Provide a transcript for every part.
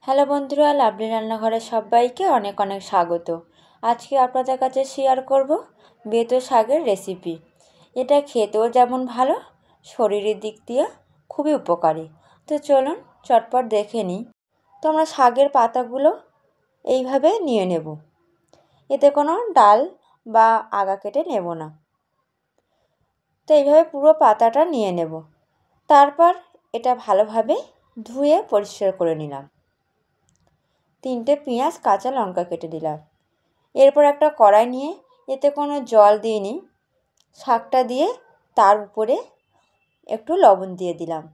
Hello বন্ধুরা, lovely রান্নাঘরে সবাইকে অনেক অনেক স্বাগত। আজকে আপনাদের কাছে শেয়ার করব বেতো শাকের রেসিপি। এটা খেতেও যেমন ভালো, শরীরের দিক দিয়ে খুবই উপকারী। তো চলুন চটপট দেখে নিই। তো আমরা শাকের পাতাগুলো এইভাবে নিয়ে নেব। এতে কোনো ডাল বা আগা কেটে নেব না। তো এইভাবে পুরো পাতাটা নিয়ে নেব। তারপর এটা ভালোভাবে ধুয়ে পরিষ্কার করে নিলাম। 3টে পেঁয়াজ কাঁচা লঙ্কা কেটে দিলাম। এরপর একটা কড়াই নিয়ে এতে কোনো জল দিইনি, শাকটা দিয়ে তার উপরে একটু লবণ দিয়ে দিলাম,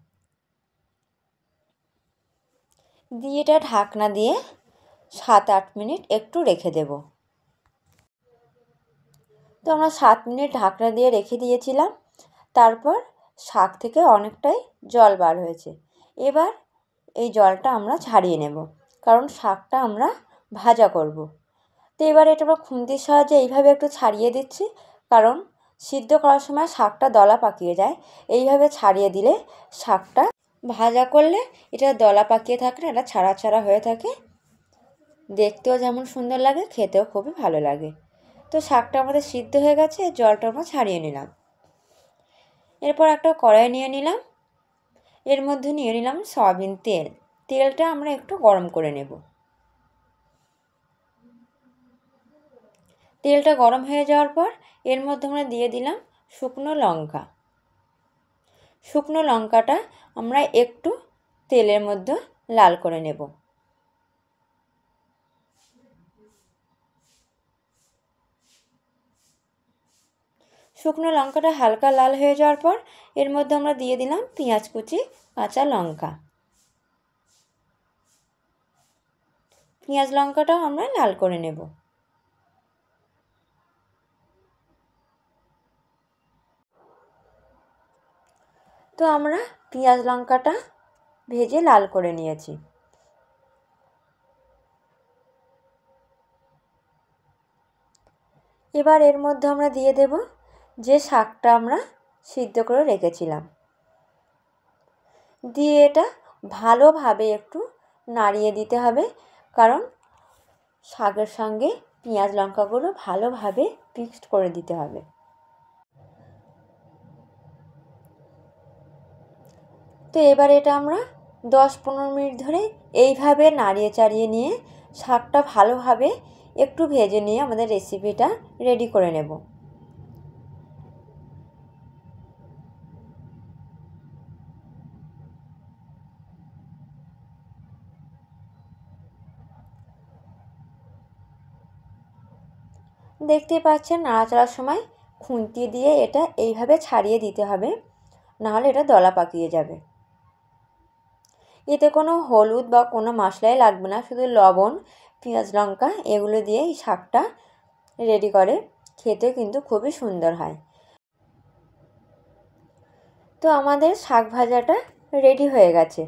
দিয়ে এটা ঢাকনা দিয়ে 7-8 মিনিট একটু রেখে দেব। তো আমরা 7 মিনিট ঢাকনা দিয়ে রেখে দিয়েছিলাম। তারপর শাক থেকে অনেকটাই জল বার হয়েছে। এবার এই জলটা আমরা ছাড়িয়ে নেব, কারণ শাকটা আমরা ভাজা করব। তো এবার এটা আমরা খুন্তির সাহায্যে এইভাবে একটু ছাড়িয়ে দিচ্ছি, কারণ সিদ্ধ করার সময় শাকটা দলা পাকিয়ে যায়। এইভাবে ছাড়িয়ে দিলে শাকটা ভাজা করলে এটা দলা পাকিয়ে থাকে না, এটা ছাড়া ছাড়া হয়ে থাকে। দেখতেও যেমন সুন্দর লাগে, খেতেও খুবই ভালো লাগে। তো শাকটা আমাদের সিদ্ধ হয়ে গেছে, জলটা আমরা ছাড়িয়ে নিলাম। এরপর একটা কড়াই নিয়ে নিলাম, এর মধ্যে নিয়ে নিলাম সয়াবিন তেল। তেলটা আমরা একটু গরম করে নেব। তেলটা গরম হয়ে যাওয়ার পর এর মধ্যে আমরা দিয়ে দিলাম শুকনো লঙ্কা। শুকনো লঙ্কাটা আমরা একটু তেলের মধ্যে লাল করে নেব। শুকনো লঙ্কাটা হালকা লাল হয়ে যাওয়ার পর এর মধ্যে আমরা দিয়ে দিলাম পেঁয়াজ কুচি, কাঁচা লঙ্কা। পেঁয়াজ লঙ্কাটাও আমরা লাল করে নেব। তো আমরা পেঁয়াজ লঙ্কাটা ভেজে লাল করে নিয়েছি। এবার এর মধ্যে আমরা দিয়ে দেব যে শাকটা আমরা সিদ্ধ করে রেখেছিলাম, দিয়ে এটা ভালোভাবে একটু নাড়িয়ে দিতে হবে, কারণ শাকের সঙ্গে পেঁয়াজ লঙ্কাগুলো ভালোভাবে মিক্সড করে দিতে হবে। তো এবার এটা আমরা 10-15 মিনিট ধরে এইভাবে নাড়িয়ে চাড়িয়ে নিয়ে শাকটা ভালোভাবে একটু ভেজে নিয়ে আমাদের রেসিপিটা রেডি করে নেব। দেখতেই পাচ্ছেন নাড়াচাড়ার সময় খুন্তি দিয়ে এটা এইভাবে ছাড়িয়ে দিতে হবে, নাহলে এটা দলা পাকিয়ে যাবে। এতে কোনো হলুদ বা কোনো মশলাই লাগবে না, শুধু লবণ, পেঁয়াজ লঙ্কা এগুলো দিয়ে এই শাকটা রেডি করে খেতে কিন্তু খুবই সুন্দর হয়। তো আমাদের শাক ভাজাটা রেডি হয়ে গেছে।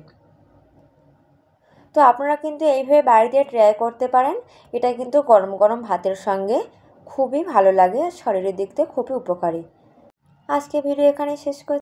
তো আপনারা কিন্তু এইভাবে বাড়িতে ট্রাই করতে পারেন। এটা কিন্তু গরম গরম ভাতের সঙ্গে খুবই ভালো লাগে আর শরীরের দিক থেকে খুবই উপকারী। আজকে ভিডিও এখানেই শেষ করছি।